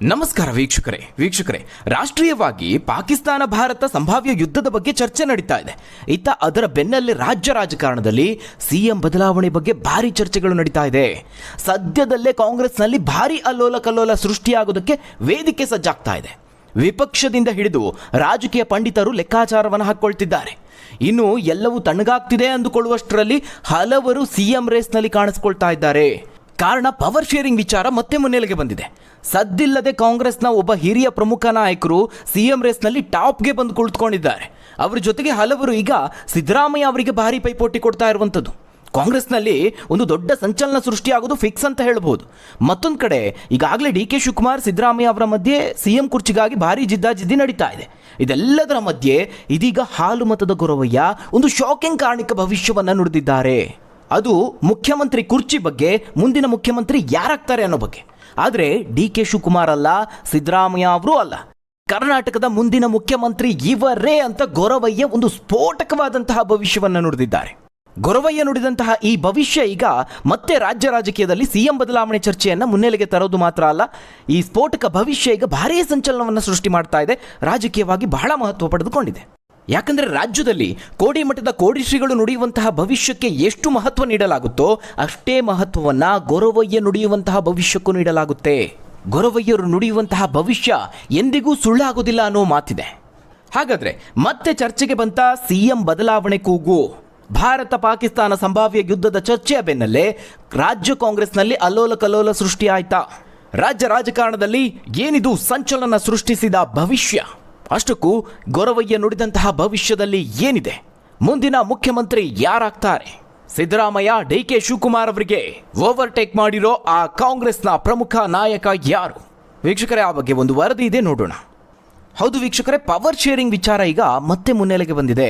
ನಮಸ್ಕಾರ ವೀಕ್ಷಕರೇ ರಾಷ್ಟ್ರೀಯವಾಗಿ ಪಾಕಿಸ್ತಾನ ಭಾರತ ಸಂಭಾವ್ಯ ಯುದ್ಧದ ಬಗ್ಗೆ ಚರ್ಚೆ ನಡೀತಾ ಇದೆ. ಇತ್ತ ಅದರ ಬೆನ್ನಲ್ಲೇ ರಾಜ್ಯ ರಾಜಕಾರಣದಲ್ಲಿ ಸಿಎಂ ಬದಲಾವಣೆ ಬಗ್ಗೆ ಭಾರಿ ಚರ್ಚೆಗಳು ನಡೀತಾ ಇದೆ. ಸದ್ಯದಲ್ಲೇ ಕಾಂಗ್ರೆಸ್ನಲ್ಲಿ ಭಾರಿ ಅಲ್ಲೋಲ ಕಲ್ಲೋಲ ಸೃಷ್ಟಿಯಾಗೋದಕ್ಕೆ ವೇದಿಕೆ ಸಜ್ಜಾಗ್ತಾ ಇದೆ. ವಿಪಕ್ಷದಿಂದ ಹಿಡಿದು ರಾಜಕೀಯ ಪಂಡಿತರು ಲೆಕ್ಕಾಚಾರವನ್ನು ಹಾಕ್ಕೊಳ್ತಿದ್ದಾರೆ. ಇನ್ನು ಎಲ್ಲವೂ ತಣ್ಣಗಾಗ್ತಿದೆ ಅಂದುಕೊಳ್ಳುವಷ್ಟರಲ್ಲಿ ಹಲವರು ಸಿಎಂ ರೇಸ್ನಲ್ಲಿ ಕಾಣಿಸ್ಕೊಳ್ತಾ ಇದ್ದಾರೆ. ಕಾರಣ ಪವರ್ ಶೇರಿಂಗ್ ವಿಚಾರ ಮತ್ತೆ ಮುನ್ನೆಲೆಗೆ ಬಂದಿದೆ. ಸದ್ದಿಲ್ಲದೆ ಕಾಂಗ್ರೆಸ್ನ ಒಬ್ಬ ಹಿರಿಯ ಪ್ರಮುಖ ನಾಯಕರು ಸಿಎಂ ರೇಸ್ನಲ್ಲಿ ಟಾಪ್ಗೆ ಬಂದು ಕುಳಿತುಕೊಂಡಿದ್ದಾರೆ. ಅವರ ಜೊತೆಗೆ ಹಲವರು ಈಗ ಸಿದ್ದರಾಮಯ್ಯ ಅವರಿಗೆ ಭಾರಿ ಪೈಪೋಟಿ ಕೊಡ್ತಾ ಇರುವಂಥದ್ದು. ಕಾಂಗ್ರೆಸ್ನಲ್ಲಿ ಒಂದು ದೊಡ್ಡ ಸಂಚಲನ ಸೃಷ್ಟಿಯಾಗೋದು ಫಿಕ್ಸ್ ಅಂತ ಹೇಳ್ಬೋದು. ಮತ್ತೊಂದು ಕಡೆ ಈಗಾಗಲೇ ಡಿ ಕೆ ಶಿವಕುಮಾರ್ ಸಿದ್ದರಾಮಯ್ಯ ಅವರ ಮಧ್ಯೆ ಸಿಎಂ ಕುರ್ಚಿಗಾಗಿ ಭಾರಿ ಜಿದ್ದಾಜಿದ್ದಿ ನಡೀತಾ ಇದೆ. ಇದೆಲ್ಲದರ ಮಧ್ಯೆ ಇದೀಗ ಹಾಲು ಮತದ ಗೊರವಯ್ಯ ಒಂದು ಶಾಕಿಂಗ್ ಕಾರಣಿಕ ಭವಿಷ್ಯವನ್ನು ನುಡಿದಿದ್ದಾರೆ. ಅದು ಮುಖ್ಯಮಂತ್ರಿ ಕುರ್ಚಿ ಬಗ್ಗೆ, ಮುಂದಿನ ಮುಖ್ಯಮಂತ್ರಿ ಯಾರಾಗ್ತಾರೆ ಅನ್ನೋ ಬಗ್ಗೆ. ಆದರೆ ಡಿ ಕೆ ಶಿವಕುಮಾರ್ ಅಲ್ಲ, ಸಿದ್ದರಾಮಯ್ಯ ಅವರು ಅಲ್ಲ, ಕರ್ನಾಟಕದ ಮುಂದಿನ ಮುಖ್ಯಮಂತ್ರಿ ಇವರೇ ಅಂತ ಗೊರವಯ್ಯ ಒಂದು ಸ್ಫೋಟಕವಾದಂತಹ ಭವಿಷ್ಯವನ್ನು ನುಡಿದಿದ್ದಾರೆ. ಗೊರವಯ್ಯ ನುಡಿದಂತಹ ಈ ಭವಿಷ್ಯ ಈಗ ಮತ್ತೆ ರಾಜ್ಯ ರಾಜಕೀಯದಲ್ಲಿ ಸಿಎಂ ಬದಲಾವಣೆ ಚರ್ಚೆಯನ್ನು ಮುನ್ನೆಲೆಗೆ ತರೋದು ಮಾತ್ರ ಅಲ್ಲ, ಈ ಸ್ಫೋಟಕ ಭವಿಷ್ಯ ಈಗ ಭಾರೀ ಸಂಚಲನವನ್ನು ಸೃಷ್ಟಿ ಮಾಡ್ತಾ ಇದೆ. ರಾಜಕೀಯವಾಗಿ ಬಹಳ ಮಹತ್ವ ಪಡೆದುಕೊಂಡಿದೆ. ಯಾಕಂದರೆ ರಾಜ್ಯದಲ್ಲಿ ಕೋಡಿ ಮಠದ ಕೋಡಿ ಶ್ರೀಗಳು ನುಡಿಯುವಂತಹ ಭವಿಷ್ಯಕ್ಕೆ ಎಷ್ಟು ಮಹತ್ವ ನೀಡಲಾಗುತ್ತೋ ಅಷ್ಟೇ ಮಹತ್ವವನ್ನು ಗೊರವಯ್ಯ ನುಡಿಯುವಂತಹ ಭವಿಷ್ಯಕ್ಕೂ ನೀಡಲಾಗುತ್ತೆ. ಗೊರವಯ್ಯರು ನುಡಿಯುವಂತಹ ಭವಿಷ್ಯ ಎಂದಿಗೂ ಸುಳ್ಳಾಗೋದಿಲ್ಲ ಅನ್ನೋ ಮಾತಿದೆ. ಹಾಗಾದರೆ ಮತ್ತೆ ಚರ್ಚೆಗೆ ಬಂತ ಸಿಎಂ ಬದಲಾವಣೆ ಕೂಗು. ಭಾರತ ಪಾಕಿಸ್ತಾನ ಸಂಭಾವ್ಯ ಯುದ್ಧದ ಚರ್ಚೆಯ ಬೆನ್ನಲ್ಲೇ ರಾಜ್ಯ ಕಾಂಗ್ರೆಸ್ನಲ್ಲಿ ಅಲ್ಲೋಲ ಕಲ್ಲೋಲ ಸೃಷ್ಟಿಯಾಯ್ತಾ? ರಾಜ್ಯ ರಾಜಕಾರಣದಲ್ಲಿ ಏನಿದು ಸಂಚಲನ ಸೃಷ್ಟಿಸಿದ ಭವಿಷ್ಯ? ಅಷ್ಟಕ್ಕೂ ಗೊರವಯ್ಯ ನುಡಿದಂತಹ ಭವಿಷ್ಯದಲ್ಲಿ ಏನಿದೆ? ಮುಂದಿನ ಮುಖ್ಯಮಂತ್ರಿ ಯಾರಾಗ್ತಾರೆ? ಸಿದ್ದರಾಮಯ್ಯ, ಡಿ ಕೆ ಶಿವಕುಮಾರ್ ಅವರಿಗೆ ಓವರ್ಟೇಕ್ ಮಾಡಿರೋ ಆ ಕಾಂಗ್ರೆಸ್ನ ಪ್ರಮುಖ ನಾಯಕ ಯಾರು? ವೀಕ್ಷಕರೇ, ಆ ಬಗ್ಗೆ ಒಂದು ವರದಿ ಇದೆ, ನೋಡೋಣ. ಹೌದು ವೀಕ್ಷಕರೇ, ಪವರ್ ಶೇರಿಂಗ್ ವಿಚಾರ ಈಗ ಮತ್ತೆ ಮುನ್ನೆಲೆಗೆ ಬಂದಿದೆ.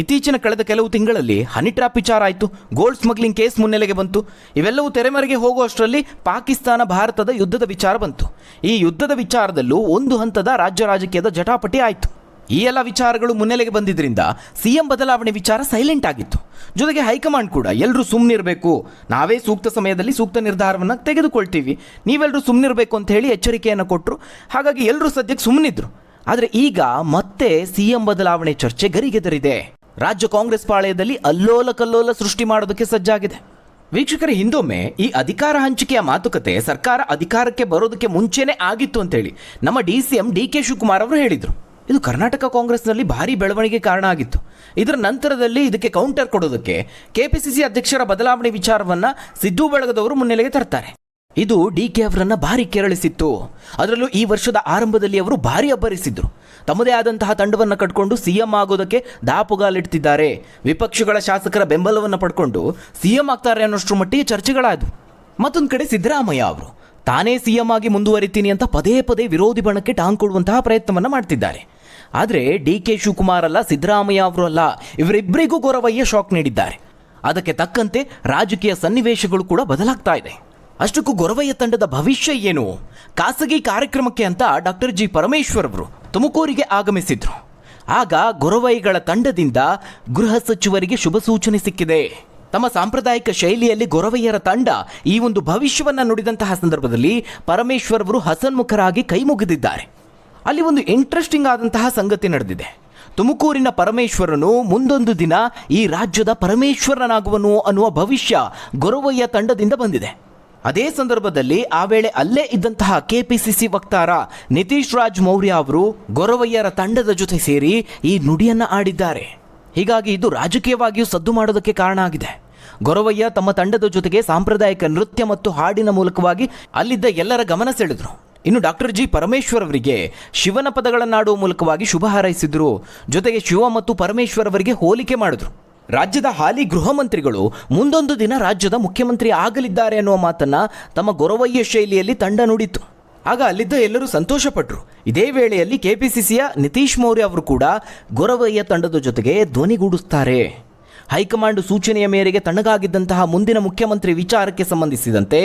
ಇತ್ತೀಚಿನ ಕಳೆದ ಕೆಲವು ತಿಂಗಳಲ್ಲಿ ಹನಿ ಟ್ರ್ಯಾಪ್ ವಿಚಾರ ಆಯಿತು, ಗೋಲ್ಡ್ ಸ್ಮಗ್ಲಿಂಗ್ ಕೇಸ್ ಮುನ್ನೆಲೆಗೆ ಬಂತು. ಇವೆಲ್ಲವೂ ತೆರೆಮರೆಗೆ ಹೋಗುವಷ್ಟರಲ್ಲಿ ಪಾಕಿಸ್ತಾನ ಭಾರತದ ಯುದ್ಧದ ವಿಚಾರ ಬಂತು. ಈ ಯುದ್ಧದ ವಿಚಾರದಲ್ಲೂ ಒಂದು ಹಂತದ ರಾಜ್ಯ ರಾಜಕೀಯದ ಜಟಾಪಟಿ ಆಯಿತು. ಈ ಎಲ್ಲ ವಿಚಾರಗಳು ಮುನ್ನೆಲೆಗೆ ಬಂದಿದ್ದರಿಂದ ಸಿಎಂ ಬದಲಾವಣೆ ವಿಚಾರ ಸೈಲೆಂಟ್ ಆಗಿತ್ತು. ಜೊತೆಗೆ ಹೈಕಮಾಂಡ್ ಕೂಡ ಎಲ್ಲರೂ ಸುಮ್ಮನಿರಬೇಕು, ನಾವೇ ಸೂಕ್ತ ಸಮಯದಲ್ಲಿ ಸೂಕ್ತ ನಿರ್ಧಾರವನ್ನು ತೆಗೆದುಕೊಳ್ತೀವಿ, ನೀವೆಲ್ಲರೂ ಸುಮ್ಮನಿರಬೇಕು ಅಂತ ಹೇಳಿ ಎಚ್ಚರಿಕೆಯನ್ನು ಕೊಟ್ಟರು. ಹಾಗಾಗಿ ಎಲ್ಲರೂ ಸದ್ಯಕ್ಕೆ ಸುಮ್ಮನಿದ್ರು. ಆದರೆ ಈಗ ಮತ್ತೆ ಸಿಎಂ ಬದಲಾವಣೆ ಚರ್ಚೆ ಗರಿಗೆದರಿದೆ. ರಾಜ್ಯ ಕಾಂಗ್ರೆಸ್ ಪಾಳೆಯದಲ್ಲಿ ಅಲ್ಲೋಲ ಕಲ್ಲೋಲ ಸೃಷ್ಟಿ ಮಾಡೋದಕ್ಕೆ ಸಜ್ಜಾಗಿದೆ. ವೀಕ್ಷಕರ, ಹಿಂದೊಮ್ಮೆ ಈ ಅಧಿಕಾರ ಹಂಚಿಕೆಯ ಮಾತುಕತೆ ಸರ್ಕಾರ ಅಧಿಕಾರಕ್ಕೆ ಬರೋದಕ್ಕೆ ಮುಂಚೆನೇ ಆಗಿತ್ತು ಅಂತೇಳಿ ನಮ್ಮ DCM ಡಿ ಕೆ ಶಿವಕುಮಾರ್ ಅವರು ಹೇಳಿದರು. ಇದು ಕರ್ನಾಟಕ ಕಾಂಗ್ರೆಸ್ನಲ್ಲಿ ಭಾರಿ ಬೆಳವಣಿಗೆ ಕಾರಣ ಆಗಿತ್ತು. ಇದರ ನಂತರದಲ್ಲಿ ಇದಕ್ಕೆ ಕೌಂಟರ್ ಕೊಡೋದಕ್ಕೆ KPCC ಅಧ್ಯಕ್ಷರ ಬದಲಾವಣೆ ವಿಚಾರವನ್ನು ಸಿದ್ದು ಬಳಗದವರು ಮುನ್ನೆಲೆಗೆ ತರ್ತಾರೆ. ಇದು DK ಅವರನ್ನು ಭಾರಿ ಕೆರಳಿಸಿತ್ತು. ಅದರಲ್ಲೂ ಈ ವರ್ಷದ ಆರಂಭದಲ್ಲಿ ಅವರು ಭಾರಿ ಅಬ್ಬರಿಸಿದ್ರು. ತಮ್ಮದೇ ಆದಂತಹ ತಂಡವನ್ನು ಕಟ್ಕೊಂಡು ಸಿಎಂ ಆಗೋದಕ್ಕೆ ದಾಪುಗಾಲಿಡ್ತಿದ್ದಾರೆ. ವಿಪಕ್ಷಗಳ ಶಾಸಕರ ಬೆಂಬಲವನ್ನು ಪಡ್ಕೊಂಡು ಸಿಎಂ ಆಗ್ತಾರೆ ಅನ್ನೋಷ್ಟರ ಮಟ್ಟಿಗೆ ಚರ್ಚೆಗಳಾದವು. ಮತ್ತೊಂದು ಕಡೆ ಸಿದ್ದರಾಮಯ್ಯ ಅವರು ತಾನೇ ಸಿಎಂ ಆಗಿ ಮುಂದುವರಿತೀನಿ ಅಂತ ಪದೇ ಪದೇ ವಿರೋಧಿ ಬಣಕ್ಕೆ ಟಾಂಗ್ ಕೊಡುವಂತಹ ಪ್ರಯತ್ನವನ್ನು ಮಾಡ್ತಿದ್ದಾರೆ. ಆದರೆ DK ಶಿವಕುಮಾರ್ ಅಲ್ಲ, ಸಿದ್ದರಾಮಯ್ಯ ಅವರು ಅಲ್ಲ, ಇವರಿಬ್ಬರಿಗೂ ಗೊರವಯ್ಯ ಶಾಕ್ ನೀಡಿದ್ದಾರೆ. ಅದಕ್ಕೆ ತಕ್ಕಂತೆ ರಾಜಕೀಯ ಸನ್ನಿವೇಶಗಳು ಕೂಡ ಬದಲಾಗ್ತಾ ಇದೆ. ಅಷ್ಟಕ್ಕೂ ಗೊರವಯ್ಯ ತಂಡದ ಭವಿಷ್ಯ ಏನು? ಖಾಸಗಿ ಕಾರ್ಯಕ್ರಮಕ್ಕೆ ಅಂತ ಡಾಕ್ಟರ್ ಜಿ ಪರಮೇಶ್ವರ್ ಅವರು ತುಮಕೂರಿಗೆ ಆಗಮಿಸಿದ್ರು. ಆಗ ಗೊರವಯ್ಯಗಳ ತಂಡದಿಂದ ಗೃಹ ಸಚಿವರಿಗೆ ಶುಭ ಸೂಚನೆ ಸಿಕ್ಕಿದೆ. ತಮ್ಮ ಸಾಂಪ್ರದಾಯಿಕ ಶೈಲಿಯಲ್ಲಿ ಗೊರವಯ್ಯರ ತಂಡ ಈ ಒಂದು ಭವಿಷ್ಯವನ್ನು ನುಡಿದಂತಹ ಸಂದರ್ಭದಲ್ಲಿ ಪರಮೇಶ್ವರ್ ಅವರು ಹಸನ್ಮುಖರಾಗಿ ಕೈ ಮುಗಿದಿದ್ದಾರೆ. ಅಲ್ಲಿ ಒಂದು ಇಂಟ್ರೆಸ್ಟಿಂಗ್ ಆದಂತಹ ಸಂಗತಿ ನಡೆದಿದೆ. ತುಮಕೂರಿನ ಪರಮೇಶ್ವರನು ಮುಂದೊಂದು ದಿನ ಈ ರಾಜ್ಯದ ಪರಮೇಶ್ವರನಾಗುವನು ಅನ್ನುವ ಭವಿಷ್ಯ ಗೊರವಯ್ಯ ತಂಡದಿಂದ ಬಂದಿದೆ. ಅದೇ ಸಂದರ್ಭದಲ್ಲಿ ಆ ವೇಳೆ ಅಲ್ಲೇ ಇದ್ದಂತಹ KPCC ವಕ್ತಾರ ನಿತೀಶ್ ರಾಜ್ ಮೌರ್ಯ ಅವರು ಗೊರವಯ್ಯರ ತಂಡದ ಜೊತೆ ಸೇರಿ ಈ ನುಡಿಯನ್ನು ಆಡಿದ್ದಾರೆ. ಹೀಗಾಗಿ ಇದು ರಾಜಕೀಯವಾಗಿಯೂ ಸದ್ದು ಮಾಡೋದಕ್ಕೆ ಕಾರಣ ಆಗಿದೆ. ಗೊರವಯ್ಯ ತಮ್ಮ ತಂಡದ ಜೊತೆಗೆ ಸಾಂಪ್ರದಾಯಿಕ ನೃತ್ಯ ಮತ್ತು ಹಾಡಿನ ಮೂಲಕವಾಗಿ ಅಲ್ಲಿದ್ದ ಎಲ್ಲರ ಗಮನ ಸೆಳೆದರು. ಇನ್ನು ಡಾಕ್ಟರ್ ಜಿ ಪರಮೇಶ್ವರ್ ಅವರಿಗೆ ಶಿವನ ಪದಗಳನ್ನಾಡುವ ಮೂಲಕವಾಗಿ ಶುಭ ಹಾರೈಸಿದ್ರು. ಜೊತೆಗೆ ಶಿವ ಮತ್ತು ಪರಮೇಶ್ವರ್ ಅವರಿಗೆ ಹೋಲಿಕೆ ಮಾಡಿದ್ರು. ರಾಜ್ಯದ ಹಾಲಿ ಗೃಹ ಮಂತ್ರಿಗಳು ಮುಂದೊಂದು ದಿನ ರಾಜ್ಯದ ಮುಖ್ಯಮಂತ್ರಿ ಆಗಲಿದ್ದಾರೆ ಅನ್ನುವ ಮಾತನ್ನ ತಮ್ಮ ಗೊರವಯ್ಯ ಶೈಲಿಯಲ್ಲಿ ತಂಡ ನುಡಿತು. ಆಗ ಅಲ್ಲಿದ್ದ ಎಲ್ಲರೂ ಸಂತೋಷಪಟ್ಟರು. ಇದೇ ವೇಳೆಯಲ್ಲಿ KPCCಯ ನಿತೀಶ್ ಮೌರ್ಯ ಅವರು ಕೂಡ ಗೊರವಯ್ಯ ತಂಡದ ಜೊತೆಗೆ ಧ್ವನಿಗೂಡಿಸ್ತಾರೆ. ಹೈಕಮಾಂಡ್ ಸೂಚನೆಯ ಮೇರೆಗೆ ತಣ್ಣಗಾಗಿದ್ದಂತಹ ಮುಂದಿನ ಮುಖ್ಯಮಂತ್ರಿ ವಿಚಾರಕ್ಕೆ ಸಂಬಂಧಿಸಿದಂತೆ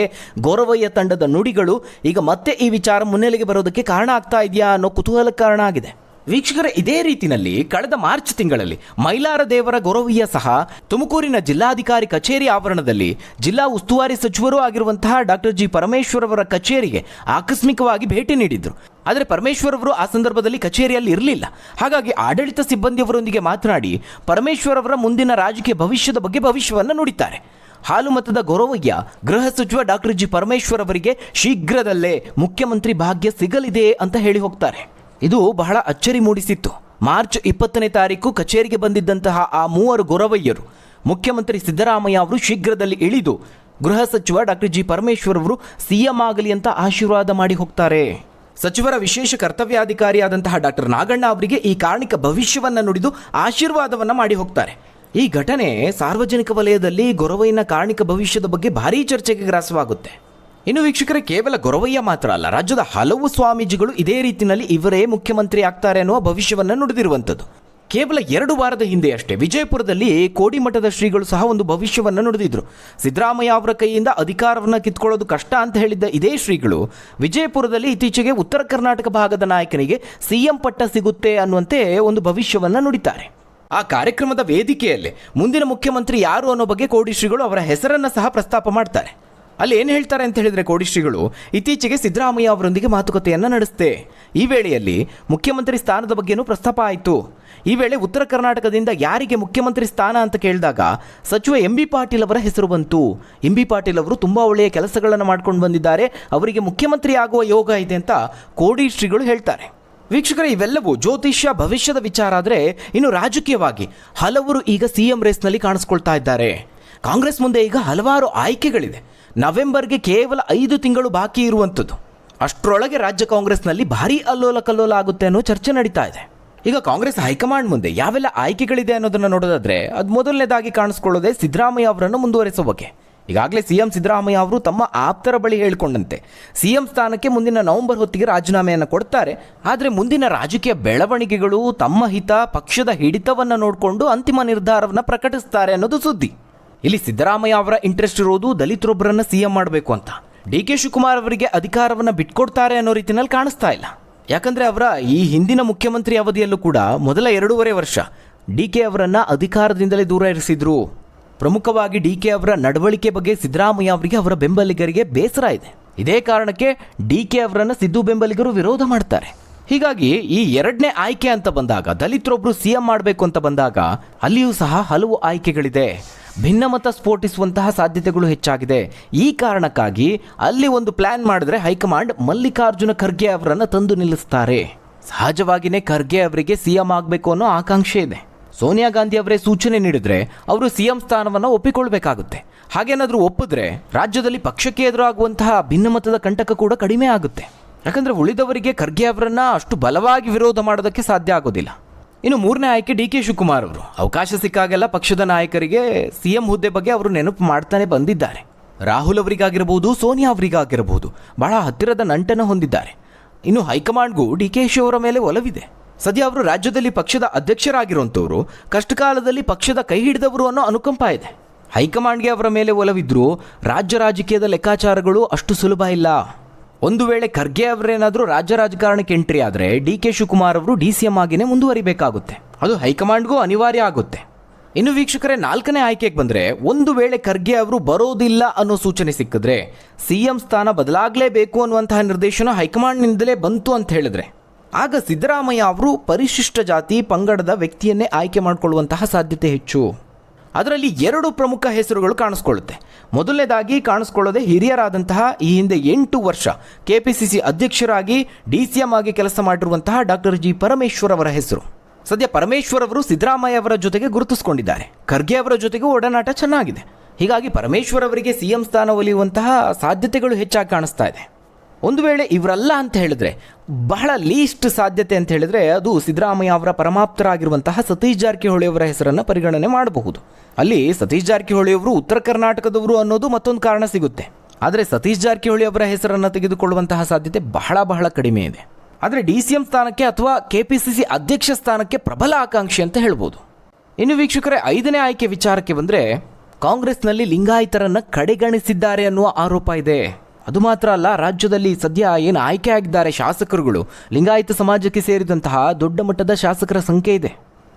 ಗೊರವಯ್ಯ ತಂಡದ ನುಡಿಗಳು ಈಗ ಮತ್ತೆ ಈ ವಿಚಾರ ಮುನ್ನೆಲೆಗೆ ಬರೋದಕ್ಕೆ ಕಾರಣ ಆಗ್ತಾ ಇದೆಯಾ ಅನ್ನೋ ಕುತೂಹಲ ಕಾರಣ ಆಗಿದೆ. ವೀಕ್ಷಕರ, ಇದೇ ರೀತಿಯಲ್ಲಿ ಕಳೆದ ಮಾರ್ಚ್ ತಿಂಗಳಲ್ಲಿ ಮೈಲಾರ ದೇವರ ಗೊರವಯ್ಯ ಸಹ ತುಮಕೂರಿನ ಜಿಲ್ಲಾಧಿಕಾರಿ ಕಚೇರಿ ಆವರಣದಲ್ಲಿ ಜಿಲ್ಲಾ ಉಸ್ತುವಾರಿ ಸಚಿವರೂ ಆಗಿರುವಂತಹ ಡಾಕ್ಟರ್ ಜಿ ಪರಮೇಶ್ವರ್ ಅವರ ಕಚೇರಿಗೆ ಆಕಸ್ಮಿಕವಾಗಿ ಭೇಟಿ ನೀಡಿದ್ರು. ಆದರೆ ಪರಮೇಶ್ವರ್ ಅವರು ಆ ಸಂದರ್ಭದಲ್ಲಿ ಕಚೇರಿಯಲ್ಲಿ ಇರಲಿಲ್ಲ. ಹಾಗಾಗಿ ಆಡಳಿತ ಸಿಬ್ಬಂದಿಯವರೊಂದಿಗೆ ಮಾತನಾಡಿ ಪರಮೇಶ್ವರ್ ಅವರ ಮುಂದಿನ ರಾಜಕೀಯ ಭವಿಷ್ಯದ ಬಗ್ಗೆ ಭವಿಷ್ಯವನ್ನು ನುಡಿತಾರೆ. ಹಾಲುಮತದ ಗೊರವಯ್ಯ ಗೃಹ ಸಚಿವ ಡಾಕ್ಟರ್ ಜಿ ಪರಮೇಶ್ವರ್ ಅವರಿಗೆ ಶೀಘ್ರದಲ್ಲೇ ಮುಖ್ಯಮಂತ್ರಿ ಭಾಗ್ಯ ಸಿಗಲಿದೆ ಅಂತ ಹೇಳಿ ಹೋಗ್ತಾರೆ. ಇದು ಬಹಳ ಅಚ್ಚರಿ ಮೂಡಿಸಿತ್ತು. ಮಾರ್ಚ್ 20ನೇ ತಾರೀಕು ಕಚೇರಿಗೆ ಬಂದಿದ್ದಂತಹ ಆ ಮೂವರು ಗೊರವಯ್ಯರು ಮುಖ್ಯಮಂತ್ರಿ ಸಿದ್ದರಾಮಯ್ಯ ಅವರು ಶೀಘ್ರದಲ್ಲಿ ಇಳಿದು ಗೃಹ ಸಚಿವ ಡಾಕ್ಟರ್ ಜಿ ಪರಮೇಶ್ವರ್ ಅವರು ಸಿಎಂ ಆಗಲಿ ಅಂತ ಆಶೀರ್ವಾದ ಮಾಡಿ ಹೋಗ್ತಾರೆ. ಸಚಿವರ ವಿಶೇಷ ಕರ್ತವ್ಯಾಧಿಕಾರಿಯಾದಂತಹ ಡಾಕ್ಟರ್ ನಾಗಣ್ಣ ಅವರಿಗೆ ಈ ಕಾರಣಿಕ ಭವಿಷ್ಯವನ್ನು ನುಡಿದು ಆಶೀರ್ವಾದವನ್ನು ಮಾಡಿ ಹೋಗ್ತಾರೆ. ಈ ಘಟನೆ ಸಾರ್ವಜನಿಕ ವಲಯದಲ್ಲಿ ಗೊರವಯ್ಯನ ಕಾರಣಿಕ ಭವಿಷ್ಯದ ಬಗ್ಗೆ ಭಾರೀ ಚರ್ಚೆಗೆ ಗ್ರಾಸವಾಗುತ್ತೆ. ಇನ್ನು ವೀಕ್ಷಕರೇ, ಕೇವಲ ಗೊರವಯ್ಯ ಮಾತ್ರ ಅಲ್ಲ, ರಾಜ್ಯದ ಹಲವು ಸ್ವಾಮೀಜಿಗಳು ಇದೇ ರೀತಿಯಲ್ಲಿ ಇವರೇ ಮುಖ್ಯಮಂತ್ರಿ ಆಗ್ತಾರೆ ಅನ್ನುವ ಭವಿಷ್ಯವನ್ನು ನುಡಿದಿರುವಂಥದ್ದು. ಕೇವಲ 2 ವಾರದ ಹಿಂದೆ ಅಷ್ಟೇ ವಿಜಯಪುರದಲ್ಲಿ ಕೋಡಿಮಠದ ಶ್ರೀಗಳು ಸಹ ಒಂದು ಭವಿಷ್ಯವನ್ನು ನುಡಿದಿದ್ರು. ಸಿದ್ದರಾಮಯ್ಯ ಅವರ ಕೈಯಿಂದ ಅಧಿಕಾರವನ್ನು ಕಿತ್ಕೊಳ್ಳೋದು ಕಷ್ಟ ಅಂತ ಹೇಳಿದ್ದ ಇದೇ ಶ್ರೀಗಳು ವಿಜಯಪುರದಲ್ಲಿ ಇತ್ತೀಚೆಗೆ ಉತ್ತರ ಕರ್ನಾಟಕ ಭಾಗದ ನಾಯಕನಿಗೆ ಸಿಎಂ ಪಟ್ಟ ಸಿಗುತ್ತೆ ಅನ್ನುವಂತೆ ಒಂದು ಭವಿಷ್ಯವನ್ನು ನುಡಿತಾರೆ. ಆ ಕಾರ್ಯಕ್ರಮದ ವೇದಿಕೆಯಲ್ಲಿ ಮುಂದಿನ ಮುಖ್ಯಮಂತ್ರಿ ಯಾರು ಅನ್ನೋ ಬಗ್ಗೆ ಕೋಡಿ ಶ್ರೀಗಳು ಅವರ ಹೆಸರನ್ನು ಸಹ ಪ್ರಸ್ತಾಪ ಮಾಡ್ತಾರೆ. ಅಲ್ಲಿ ಏನು ಹೇಳ್ತಾರೆ ಅಂತ ಹೇಳಿದರೆ, ಕೋಡಿ ಶ್ರೀಗಳು ಇತ್ತೀಚೆಗೆ ಸಿದ್ದರಾಮಯ್ಯ ಅವರೊಂದಿಗೆ ಮಾತುಕತೆಯನ್ನು ನಡೆಸಿದೆ. ಈ ವೇಳೆಯಲ್ಲಿ ಮುಖ್ಯಮಂತ್ರಿ ಸ್ಥಾನದ ಬಗ್ಗೆನೂ ಪ್ರಸ್ತಾಪ ಆಯಿತು. ಈ ವೇಳೆ ಉತ್ತರ ಕರ್ನಾಟಕದಿಂದ ಯಾರಿಗೆ ಮುಖ್ಯಮಂತ್ರಿ ಸ್ಥಾನ ಅಂತ ಕೇಳಿದಾಗ ಸಚಿವ MB ಪಾಟೀಲ್ ಅವರ ಹೆಸರು ಬಂತು. MB ಪಾಟೀಲ್ ಅವರು ತುಂಬ ಒಳ್ಳೆಯ ಕೆಲಸಗಳನ್ನು ಮಾಡ್ಕೊಂಡು ಬಂದಿದ್ದಾರೆ, ಅವರಿಗೆ ಮುಖ್ಯಮಂತ್ರಿ ಆಗುವ ಯೋಗ ಇದೆ ಅಂತ ಕೋಡಿ ಶ್ರೀಗಳು ಹೇಳ್ತಾರೆ. ವೀಕ್ಷಕರೇ, ಇವೆಲ್ಲವೂ ಜ್ಯೋತಿಷ್ಯ ಭವಿಷ್ಯದ ವಿಚಾರ. ಆದರೆ ಇನ್ನು ರಾಜಕೀಯವಾಗಿ ಹಲವರು ಈಗ ಸಿಎಂ ರೇಸ್ನಲ್ಲಿ ಕಾಣಿಸ್ಕೊಳ್ತಾ ಇದ್ದಾರೆ. ಕಾಂಗ್ರೆಸ್ ಮುಂದೆ ಈಗ ಹಲವಾರು ಆಯ್ಕೆಗಳಿದೆ. ನವೆಂಬರ್ಗೆ ಕೇವಲ 5 ತಿಂಗಳು ಬಾಕಿ ಇರುವಂಥದ್ದು. ಅಷ್ಟರೊಳಗೆ ರಾಜ್ಯ ಕಾಂಗ್ರೆಸ್ನಲ್ಲಿ ಭಾರೀ ಅಲ್ಲೋಲ ಕಲ್ಲೋಲ ಆಗುತ್ತೆ ಅನ್ನೋ ಚರ್ಚೆ ನಡೀತಾ ಇದೆ. ಈಗ ಕಾಂಗ್ರೆಸ್ ಹೈಕಮಾಂಡ್ ಮುಂದೆ ಯಾವೆಲ್ಲ ಆಯ್ಕೆಗಳಿದೆ ಅನ್ನೋದನ್ನು ನೋಡೋದಾದ್ರೆ ಅದು ಮೊದಲನೇದಾಗಿ ಕಾಣಿಸ್ಕೊಳ್ಳೋದೇ ಸಿದ್ದರಾಮಯ್ಯ ಅವರನ್ನು ಮುಂದುವರೆಸೋ ಬಗ್ಗೆ. ಈಗಾಗಲೇ ಸಿಎಂ ಸಿದ್ದರಾಮಯ್ಯ ಅವರು ತಮ್ಮ ಆಪ್ತರ ಬಳಿ ಹೇಳಿಕೊಂಡಂತೆ ಸಿಎಂ ಸ್ಥಾನಕ್ಕೆ ಮುಂದಿನ ನವೆಂಬರ್ ಹೊತ್ತಿಗೆ ರಾಜೀನಾಮೆಯನ್ನು ಕೊಡ್ತಾರೆ. ಆದರೆ ಮುಂದಿನ ರಾಜಕೀಯ ಬೆಳವಣಿಗೆಗಳು ತಮ್ಮ ಹಿತ, ಪಕ್ಷದ ಹಿಡಿತವನ್ನು ನೋಡಿಕೊಂಡು ಅಂತಿಮ ನಿರ್ಧಾರವನ್ನು ಪ್ರಕಟಿಸ್ತಾರೆ ಅನ್ನೋದು ಸುದ್ದಿ. ಇಲ್ಲಿ ಸಿದ್ದರಾಮಯ್ಯ ಅವರ ಇಂಟ್ರೆಸ್ಟ್ ಇರೋದು ದಲಿತರೊಬ್ಬರನ್ನು ಸಿಎಂ ಮಾಡಬೇಕು ಅಂತ. DK ಶಿವಕುಮಾರ್ ಅವರಿಗೆ ಅಧಿಕಾರವನ್ನು ಬಿಟ್ಕೊಡ್ತಾರೆ ಅನ್ನೋ ರೀತಿಯಲ್ಲಿ ಕಾಣಿಸ್ತಾ ಇಲ್ಲ. ಯಾಕಂದರೆ ಅವರ ಈ ಹಿಂದಿನ ಮುಖ್ಯಮಂತ್ರಿ ಅವಧಿಯಲ್ಲೂ ಕೂಡ ಮೊದಲ 2.5 ವರ್ಷ DK ಅವರನ್ನು ಅಧಿಕಾರದಿಂದಲೇ ದೂರ ಇರಿಸಿದ್ರು. ಪ್ರಮುಖವಾಗಿ DK ಅವರ ನಡವಳಿಕೆ ಬಗ್ಗೆ ಸಿದ್ದರಾಮಯ್ಯ ಅವರಿಗೆ ಅವರ ಬೆಂಬಲಿಗರಿಗೆ ಬೇಸರ ಇದೆ. ಇದೇ ಕಾರಣಕ್ಕೆ DK ಅವರನ್ನು ಸಿದ್ದು ಬೆಂಬಲಿಗರು ವಿರೋಧ ಮಾಡ್ತಾರೆ. ಹೀಗಾಗಿ ಈ 2ನೇ ಆಯ್ಕೆ ಅಂತ ಬಂದಾಗ, ದಲಿತರೊಬ್ಬರು ಸಿಎಂ ಮಾಡಬೇಕು ಅಂತ ಬಂದಾಗ ಅಲ್ಲಿಯೂ ಸಹ ಹಲವು ಆಯ್ಕೆಗಳಿದೆ. ಭಿನ್ನಮತ ಸ್ಫೋಟಿಸುವಂತಹ ಸಾಧ್ಯತೆಗಳು ಹೆಚ್ಚಾಗಿದೆ. ಈ ಕಾರಣಕ್ಕಾಗಿ ಅಲ್ಲಿ ಒಂದು ಪ್ಲಾನ್ ಮಾಡಿದ್ರೆ ಹೈಕಮಾಂಡ್ ಮಲ್ಲಿಕಾರ್ಜುನ ಖರ್ಗೆ ಅವರನ್ನು ತಂದು ನಿಲ್ಲಿಸ್ತಾರೆ. ಸಹಜವಾಗಿಯೇ ಖರ್ಗೆ ಅವರಿಗೆ ಸಿಎಂ ಆಗಬೇಕು ಅನ್ನೋ ಆಕಾಂಕ್ಷೆ ಇದೆ. ಸೋನಿಯಾ ಗಾಂಧಿ ಅವರೇ ಸೂಚನೆ ನೀಡಿದ್ರೆ ಅವರು ಸಿಎಂ ಸ್ಥಾನವನ್ನು ಒಪ್ಪಿಕೊಳ್ಬೇಕಾಗುತ್ತೆ. ಹಾಗೇನಾದರೂ ಒಪ್ಪಿದ್ರೆ ರಾಜ್ಯದಲ್ಲಿ ಪಕ್ಷಕ್ಕೆ ಎದುರಾಗುವಂತಹ ಭಿನ್ನಮತದ ಕಂಟಕ ಕೂಡ ಕಡಿಮೆ ಆಗುತ್ತೆ. ಯಾಕಂದರೆ ಉಳಿದವರಿಗೆ ಖರ್ಗೆ ಅವರನ್ನು ಅಷ್ಟು ಬಲವಾಗಿ ವಿರೋಧ ಮಾಡೋದಕ್ಕೆ ಸಾಧ್ಯ ಆಗೋದಿಲ್ಲ. ಇನ್ನು 3ನೇ ಆಯ್ಕೆ DK ಶಿವಕುಮಾರ್ ಅವರು. ಅವಕಾಶ ಸಿಕ್ಕಾಗೆಲ್ಲ ಪಕ್ಷದ ನಾಯಕರಿಗೆ ಸಿಎಂ ಹುದ್ದೆ ಬಗ್ಗೆ ಅವರು ನೆನಪು ಮಾಡ್ತಾನೆ ಬಂದಿದ್ದಾರೆ. ರಾಹುಲ್ ಅವರಿಗಾಗಿರಬಹುದು, ಸೋನಿಯಾ ಅವರಿಗಾಗಿರಬಹುದು, ಬಹಳ ಹತ್ತಿರದ ನಂಟನ್ನು ಹೊಂದಿದ್ದಾರೆ. ಇನ್ನು ಹೈಕಮಾಂಡ್ಗೂ DK ಅವರ ಮೇಲೆ ಒಲವಿದೆ. ಸದ್ಯ ಅವರು ರಾಜ್ಯದಲ್ಲಿ ಪಕ್ಷದ ಅಧ್ಯಕ್ಷರಾಗಿರುವಂಥವರು, ಕಷ್ಟಕಾಲದಲ್ಲಿ ಪಕ್ಷದ ಕೈ ಹಿಡಿದವರು ಅನ್ನೋ ಅನುಕಂಪ ಇದೆ. ಹೈಕಮಾಂಡ್ಗೆ ಅವರ ಮೇಲೆ ಒಲವಿದ್ರೂ ರಾಜ್ಯ ರಾಜಕೀಯದ ಲೆಕ್ಕಾಚಾರಗಳು ಅಷ್ಟು ಸುಲಭ ಇಲ್ಲ. ಒಂದು ವೇಳೆ ಖರ್ಗೆ ಅವರೇನಾದರೂ ರಾಜ್ಯ ರಾಜಕಾರಣಕ್ಕೆ ಎಂಟ್ರಿ ಆದರೆ DK ಶಿವಕುಮಾರ್ ಅವರು DCM ಆಗಿನೇ ಮುಂದುವರಿಬೇಕಾಗುತ್ತೆ. ಅದು ಹೈಕಮಾಂಡ್ಗೂ ಅನಿವಾರ್ಯ ಆಗುತ್ತೆ. ಇನ್ನು ವೀಕ್ಷಕರೇ, 4ನೇ ಆಯ್ಕೆಗೆ ಬಂದರೆ, ಒಂದು ವೇಳೆ ಖರ್ಗೆ ಅವರು ಬರೋದಿಲ್ಲ ಅನ್ನೋ ಸೂಚನೆ ಸಿಕ್ಕಿದ್ರೆ ಸಿಎಂ ಸ್ಥಾನ ಬದಲಾಗಲೇಬೇಕು ಅನ್ನುವಂತಹ ನಿರ್ದೇಶನ ಹೈಕಮಾಂಡ್ನಿಂದಲೇ ಬಂತು ಅಂತ ಹೇಳಿದ್ರೆ ಆಗ ಸಿದ್ದರಾಮಯ್ಯ ಅವರು ಪರಿಶಿಷ್ಟ ಜಾತಿ ಪಂಗಡದ ವ್ಯಕ್ತಿಯನ್ನೇ ಆಯ್ಕೆ ಮಾಡಿಕೊಳ್ಳುವಂತಹ ಸಾಧ್ಯತೆ ಹೆಚ್ಚು. ಅದರಲ್ಲಿ 2 ಪ್ರಮುಖ ಹೆಸರುಗಳು ಕಾಣಿಸ್ಕೊಳ್ಳುತ್ತೆ. ಮೊದಲನೇದಾಗಿ ಕಾಣಿಸ್ಕೊಳ್ಳೋದೇ ಹಿರಿಯರಾದಂತಹ ಈ ಹಿಂದೆ 8 ವರ್ಷ KPCC ಅಧ್ಯಕ್ಷರಾಗಿ DCM ಆಗಿ ಕೆಲಸ ಮಾಡಿರುವಂತಹ ಡಾಕ್ಟರ್ ಜಿ ಪರಮೇಶ್ವರ್ ಅವರ ಹೆಸರು. ಸದ್ಯ ಪರಮೇಶ್ವರ್ ಅವರು ಸಿದ್ದರಾಮಯ್ಯ ಅವರ ಜೊತೆಗೆ ಗುರುತಿಸಿಕೊಂಡಿದ್ದಾರೆ. ಖರ್ಗೆ ಅವರ ಜೊತೆಗೂ ಒಡನಾಟ ಚೆನ್ನಾಗಿದೆ. ಹೀಗಾಗಿ ಪರಮೇಶ್ವರ್ ಅವರಿಗೆ ಸಿಎಂ ಸ್ಥಾನ ಒಲಿಯುವಂತಹ ಸಾಧ್ಯತೆಗಳು ಹೆಚ್ಚಾಗಿ ಕಾಣಿಸ್ತಾ ಇದೆ. ಒಂದು ವೇಳೆ ಇವರಲ್ಲ ಅಂತ ಹೇಳಿದ್ರೆ, ಬಹಳ ಲೀಸ್ಟ್ ಸಾಧ್ಯತೆ ಅಂತ ಹೇಳಿದ್ರೆ ಅದು ಸಿದ್ದರಾಮಯ್ಯ ಅವರ ಪರಮಾಪ್ತರಾಗಿರುವಂತಹ ಸತೀಶ್ ಜಾರಕಿಹೊಳಿ ಅವರ ಹೆಸರನ್ನು ಪರಿಗಣನೆ ಮಾಡಬಹುದು. ಅಲ್ಲಿ ಸತೀಶ್ ಜಾರಕಿಹೊಳಿ ಅವರು ಉತ್ತರ ಕರ್ನಾಟಕದವರು ಅನ್ನೋದು ಮತ್ತೊಂದು ಕಾರಣ ಸಿಗುತ್ತೆ. ಆದರೆ ಸತೀಶ್ ಜಾರಕಿಹೊಳಿ ಅವರ ಹೆಸರನ್ನು ತೆಗೆದುಕೊಳ್ಳುವಂತಹ ಸಾಧ್ಯತೆ ಬಹಳ ಕಡಿಮೆ ಇದೆ. ಆದರೆ DCM ಸ್ಥಾನಕ್ಕೆ ಅಥವಾ KPCC ಅಧ್ಯಕ್ಷ ಸ್ಥಾನಕ್ಕೆ ಪ್ರಬಲ ಆಕಾಂಕ್ಷಿ ಅಂತ ಹೇಳ್ಬೋದು. ಇನ್ನು ವೀಕ್ಷಕರೇ, 5ನೇ ಆಯ್ಕೆ ವಿಚಾರಕ್ಕೆ ಬಂದರೆ, ಕಾಂಗ್ರೆಸ್ನಲ್ಲಿ ಲಿಂಗಾಯತರನ್ನು ಕಡೆಗಣಿಸಿದ್ದಾರೆ ಅನ್ನುವ ಆರೋಪ ಇದೆ. ಅದು ಮಾತ್ರ ಅಲ್ಲ, ರಾಜ್ಯದಲ್ಲಿ ಸದ್ಯ ಏನು ಆಯ್ಕೆ ಆಗಿದ್ದಾರೆ ಶಾಸಕರುಗಳು, ಲಿಂಗಾಯತ ಸಮಾಜಕ್ಕೆ ಸೇರಿದಂತಹ ದೊಡ್ಡ ಮಟ್ಟದ ಶಾಸಕರ ಸಂಖ್ಯೆ ಇದೆ.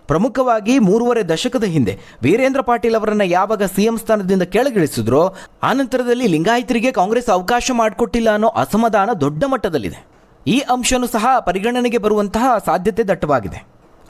ಪ್ರಮುಖವಾಗಿ 3.5 ದಶಕದ ಹಿಂದೆ ವೀರೇಂದ್ರ ಪಾಟೀಲ್ ಅವರನ್ನ ಯಾವಾಗ ಸಿಎಂ ಸ್ಥಾನದಿಂದ ಕೆಳಗಿಳಿಸಿದ್ರೋ ಆನಂತರದಲ್ಲಿ ಲಿಂಗಾಯತರಿಗೆ ಕಾಂಗ್ರೆಸ್ ಅವಕಾಶ ಮಾಡಿಕೊಟ್ಟಿಲ್ಲ ಅನ್ನೋ ಅಸಮಾಧಾನ ದೊಡ್ಡ ಮಟ್ಟದಲ್ಲಿದೆ. ಈ ಅಂಶನೂ ಸಹ ಪರಿಗಣನೆಗೆ ಬರುವಂತಹ ಸಾಧ್ಯತೆ ದಟ್ಟವಾಗಿದೆ.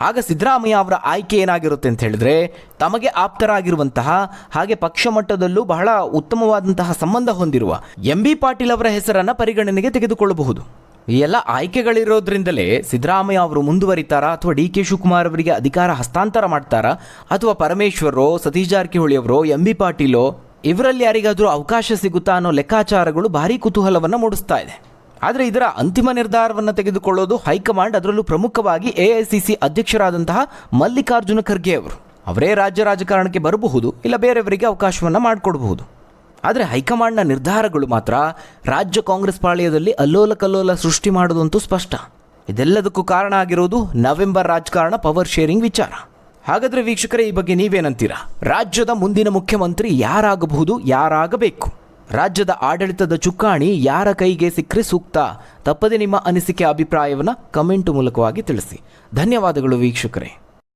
ಆಗ ಸಿದ್ದರಾಮಯ್ಯ ಅವರ ಆಯ್ಕೆ ಏನಾಗಿರುತ್ತೆ ಅಂತ ಹೇಳಿದ್ರೆ, ತಮಗೆ ಆಪ್ತರಾಗಿರುವಂತಹ ಹಾಗೆ ಪಕ್ಷ ಮಟ್ಟದಲ್ಲೂ ಬಹಳ ಉತ್ತಮವಾದಂತಹ ಸಂಬಂಧ ಹೊಂದಿರುವ MB ಪಾಟೀಲ್ ಅವರ ಹೆಸರನ್ನು ಪರಿಗಣನೆಗೆ ತೆಗೆದುಕೊಳ್ಳಬಹುದು. ಈ ಎಲ್ಲ ಆಯ್ಕೆಗಳಿರೋದ್ರಿಂದಲೇ ಸಿದ್ದರಾಮಯ್ಯ ಅವರು ಮುಂದುವರಿತಾರಾ ಅಥವಾ DK ಶಿವಕುಮಾರ್ ಅವರಿಗೆ ಅಧಿಕಾರ ಹಸ್ತಾಂತರ ಮಾಡ್ತಾರಾ ಅಥವಾ ಪರಮೇಶ್ವರೋ, ಸತೀಶ್ ಜಾರಕಿಹೊಳಿ ಅವರೋ, MB ಪಾಟೀಲೋ ಇವರಲ್ಲಿ ಯಾರಿಗಾದರೂ ಅವಕಾಶ ಸಿಗುತ್ತಾ ಅನ್ನೋ ಲೆಕ್ಕಾಚಾರಗಳು ಭಾರೀ ಕುತೂಹಲವನ್ನು ಮೂಡಿಸ್ತಾ ಇದೆ. ಆದರೆ ಇದರ ಅಂತಿಮ ನಿರ್ಧಾರವನ್ನು ತೆಗೆದುಕೊಳ್ಳೋದು ಹೈಕಮಾಂಡ್, ಅದರಲ್ಲೂ ಪ್ರಮುಖವಾಗಿ AICC ಅಧ್ಯಕ್ಷರಾದಂತಹ ಮಲ್ಲಿಕಾರ್ಜುನ ಖರ್ಗೆ ಅವರು. ಅವರೇ ರಾಜ್ಯ ರಾಜಕಾರಣಕ್ಕೆ ಬರಬಹುದು, ಇಲ್ಲ ಬೇರೆಯವರಿಗೆ ಅವಕಾಶವನ್ನು ಮಾಡಿಕೊಡಬಹುದು. ಆದರೆ ಹೈಕಮಾಂಡ್ನ ನಿರ್ಧಾರಗಳು ಮಾತ್ರ ರಾಜ್ಯ ಕಾಂಗ್ರೆಸ್ ಪಾಳ್ಯದಲ್ಲಿ ಅಲ್ಲೋಲ ಕಲ್ಲೋಲ ಸೃಷ್ಟಿ ಮಾಡೋದಂತೂ ಸ್ಪಷ್ಟ. ಇದೆಲ್ಲದಕ್ಕೂ ಕಾರಣ ಆಗಿರೋದು ನವೆಂಬರ್ ರಾಜಕಾರಣ, ಪವರ್ ಶೇರಿಂಗ್ ವಿಚಾರ. ಹಾಗಾದರೆ ವೀಕ್ಷಕರೇ, ಈ ಬಗ್ಗೆ ನೀವೇನಂತೀರಾ? ರಾಜ್ಯದ ಮುಂದಿನ ಮುಖ್ಯಮಂತ್ರಿ ಯಾರಾಗಬಹುದು, ಯಾರಾಗಬೇಕು? ರಾಜ್ಯದ ಆಡಳಿತದ ಚುಕ್ಕಾಣಿ ಯಾರ ಕೈಗೆ ಸಿಕ್ಕರೆ ಸೂಕ್ತ? ತಪ್ಪದೆ ನಿಮ್ಮ ಅನಿಸಿಕೆ, ಅಭಿಪ್ರಾಯವನ್ನು ಕಮೆಂಟ್ ಮೂಲಕವಾಗಿ ತಿಳಿಸಿ. ಧನ್ಯವಾದಗಳು ವೀಕ್ಷಕರೇ.